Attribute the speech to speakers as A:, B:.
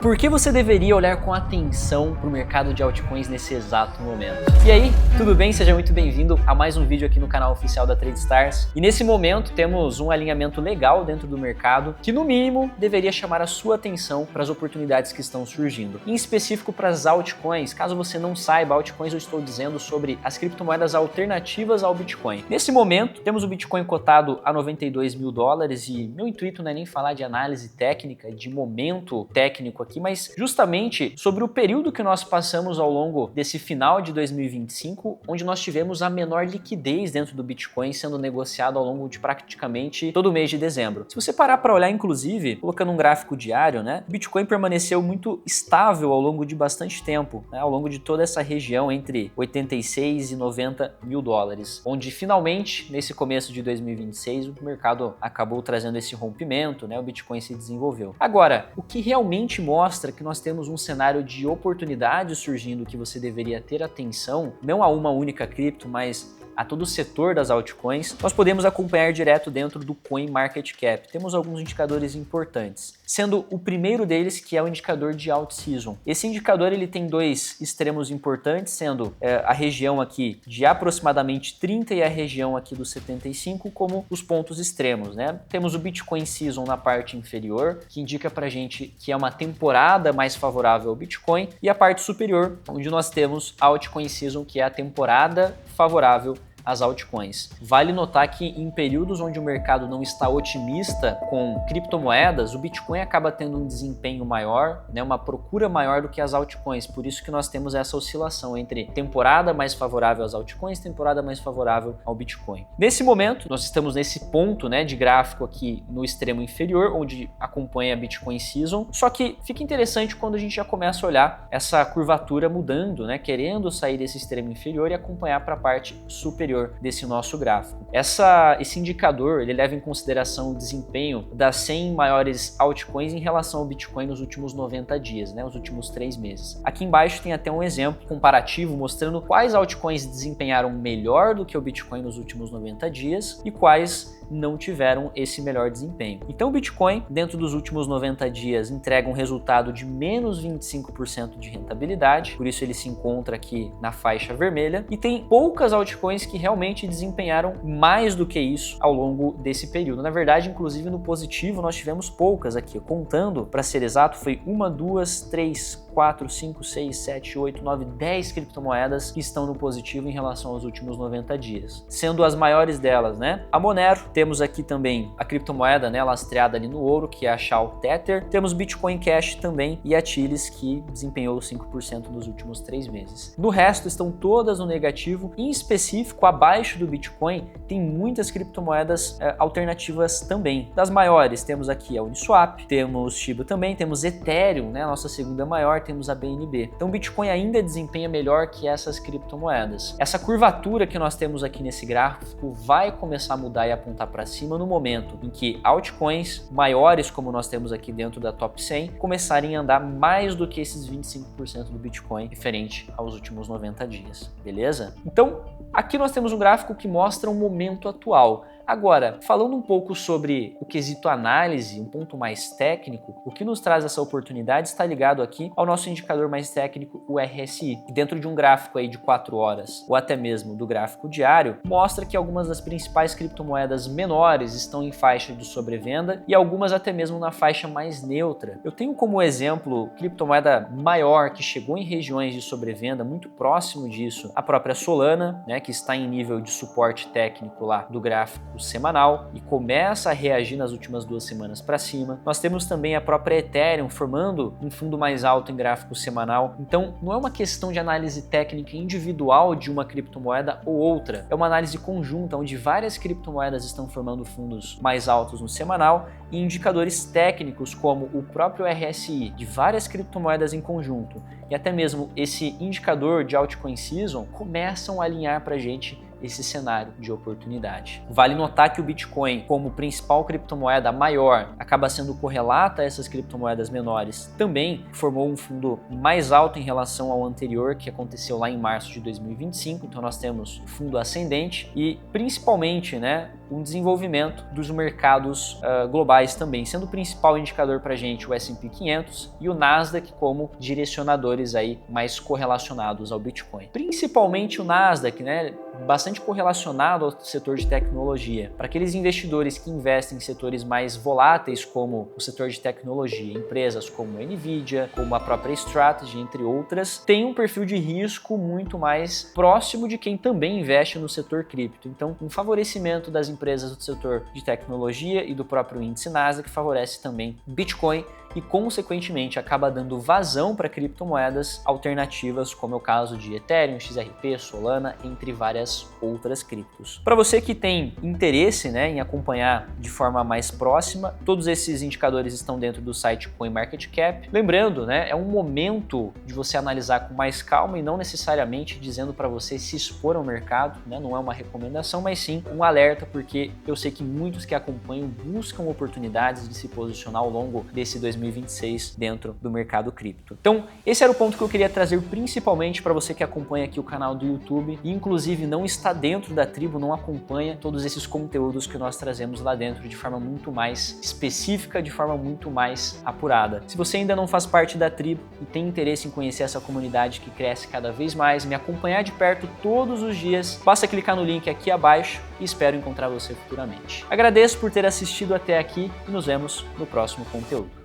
A: Por que você deveria olhar com atenção para o mercado de altcoins nesse exato momento? E aí, tudo bem? Seja muito bem-vindo a mais um vídeo aqui no canal oficial da TradeStars. E nesse momento temos um alinhamento legal dentro do mercado que no mínimo deveria chamar a sua atenção para as oportunidades que estão surgindo. Em específico para as altcoins. Caso você não saiba, altcoins eu estou dizendo sobre as criptomoedas alternativas ao Bitcoin. Nesse momento temos o Bitcoin cotado a $92 mil e meu intuito não é nem falar de análise técnica, de momento técnico aqui, mas justamente sobre o período que nós passamos ao longo desse final de 2025, onde nós tivemos a menor liquidez dentro do Bitcoin sendo negociado ao longo de praticamente todo o mês de dezembro. Se você parar para olhar, inclusive, colocando um gráfico diário, o Bitcoin permaneceu muito estável ao longo de bastante tempo, ao longo de toda essa região entre 86 e 90 mil dólares, onde finalmente, nesse começo de 2026, o mercado acabou trazendo esse rompimento, o Bitcoin se desenvolveu. Agora, o que realmente mostra que nós temos um cenário de oportunidade surgindo que você deveria ter atenção, não a uma única cripto, mas a todo o setor das altcoins, nós podemos acompanhar direto dentro do CoinMarketCap. Temos alguns indicadores importantes, sendo o primeiro deles que é o indicador de Alt-Season. Esse indicador ele tem dois extremos importantes, sendo a região aqui de aproximadamente 30 e a região aqui dos 75 como os pontos extremos, Temos o Bitcoin Season na parte inferior, que indica pra gente que é uma temporada mais favorável ao Bitcoin, e a parte superior, onde nós temos a Altcoin Season, que é a temporada favorável as altcoins. Vale notar que em períodos onde o mercado não está otimista com criptomoedas, o Bitcoin acaba tendo um desempenho maior, uma procura maior do que as altcoins. Por isso que nós temos essa oscilação entre temporada mais favorável às altcoins, temporada mais favorável ao Bitcoin. Nesse momento, nós estamos nesse ponto de gráfico aqui no extremo inferior, onde acompanha a Bitcoin Season. Só que fica interessante quando a gente já começa a olhar essa curvatura mudando, querendo sair desse extremo inferior e acompanhar para a parte superior desse nosso gráfico. Esse indicador ele leva em consideração o desempenho das 100 maiores altcoins em relação ao Bitcoin nos últimos 90 dias, os últimos 3 meses. Aqui embaixo tem até um exemplo comparativo mostrando quais altcoins desempenharam melhor do que o Bitcoin nos últimos 90 dias e quais não tiveram esse melhor desempenho. Então o Bitcoin, dentro dos últimos 90 dias, entrega um resultado de menos 25% de rentabilidade, por isso ele se encontra aqui na faixa vermelha, e tem poucas altcoins que realmente desempenharam mais do que isso ao longo desse período. Na verdade, inclusive no positivo, nós tivemos poucas aqui. Contando, para ser exato, foi 1, 2, 3, 4, 5, 6, 7, 8, 9, 10 criptomoedas que estão no positivo em relação aos últimos 90 dias. Sendo as maiores delas, A Monero, temos aqui também a criptomoeda, lastreada ali no ouro, que é a Shao Tether. Temos Bitcoin Cash também e a Chilis, que desempenhou 5% nos últimos 3 meses. No resto, estão todas no negativo. Em específico, abaixo do Bitcoin, tem muitas criptomoedas alternativas também. Das maiores, temos aqui a Uniswap, temos Shiba também, temos Ethereum, a nossa segunda maior, temos a BNB. Então o Bitcoin ainda desempenha melhor que essas criptomoedas. Essa curvatura que nós temos aqui nesse gráfico vai começar a mudar e apontar para cima no momento em que altcoins maiores, como nós temos aqui dentro da top 100, começarem a andar mais do que esses 25% do Bitcoin referente aos últimos 90 dias, beleza? Então, aqui nós temos um gráfico que mostra o momento atual. Agora, falando um pouco sobre o quesito análise, um ponto mais técnico, o que nos traz essa oportunidade está ligado aqui ao nosso indicador mais técnico, o RSI. Dentro de um gráfico aí de 4 horas, ou até mesmo do gráfico diário, mostra que algumas das principais criptomoedas menores estão em faixa de sobrevenda e algumas até mesmo na faixa mais neutra. Eu tenho como exemplo criptomoeda maior que chegou em regiões de sobrevenda muito próximo disso, a própria Solana, que está em nível de suporte técnico lá do gráfico semanal e começa a reagir nas últimas 2 semanas para cima. Nós temos também a própria Ethereum formando um fundo mais alto em gráfico semanal. Então, não é uma questão de análise técnica individual de uma criptomoeda ou outra, é uma análise conjunta onde várias criptomoedas estão formando fundos mais altos no semanal e indicadores técnicos como o próprio RSI de várias criptomoedas em conjunto e até mesmo esse indicador de Altcoin Season começam a alinhar para a gente esse cenário de oportunidade. Vale notar que o Bitcoin, como principal criptomoeda maior, acaba sendo correlata a essas criptomoedas menores. Também formou um fundo mais alto em relação ao anterior, que aconteceu lá em março de 2025. Então nós temos fundo ascendente e principalmente, um desenvolvimento dos mercados globais também, sendo o principal indicador para a gente o S&P 500 e o Nasdaq como direcionadores aí mais correlacionados ao Bitcoin. Principalmente o Nasdaq, né, bastante correlacionado ao setor de tecnologia. Para aqueles investidores que investem em setores mais voláteis como o setor de tecnologia, empresas como Nvidia, como a própria Strategy, entre outras, tem um perfil de risco muito mais próximo de quem também investe no setor cripto. Então, um favorecimento das empresas do setor de tecnologia e do próprio índice Nasdaq favorece também Bitcoin e, consequentemente, acaba dando vazão para criptomoedas alternativas, como é o caso de Ethereum, XRP, Solana, entre várias outras criptos. Para você que tem interesse, né, em acompanhar de forma mais próxima, todos esses indicadores estão dentro do site CoinMarketCap. Lembrando, né, é um momento de você analisar com mais calma e não necessariamente dizendo para você se expor ao mercado, né, não é uma recomendação, mas sim um alerta, porque eu sei que muitos que acompanham buscam oportunidades de se posicionar ao longo desse 2026 dentro do mercado cripto. Então, esse era o ponto que eu queria trazer principalmente para você que acompanha aqui o canal do YouTube e inclusive não está dentro da tribo, não acompanha todos esses conteúdos que nós trazemos lá dentro de forma muito mais específica, de forma muito mais apurada. Se você ainda não faz parte da tribo e tem interesse em conhecer essa comunidade que cresce cada vez mais, me acompanhar de perto todos os dias, basta clicar no link aqui abaixo e espero encontrar você futuramente. Agradeço por ter assistido até aqui e nos vemos no próximo conteúdo.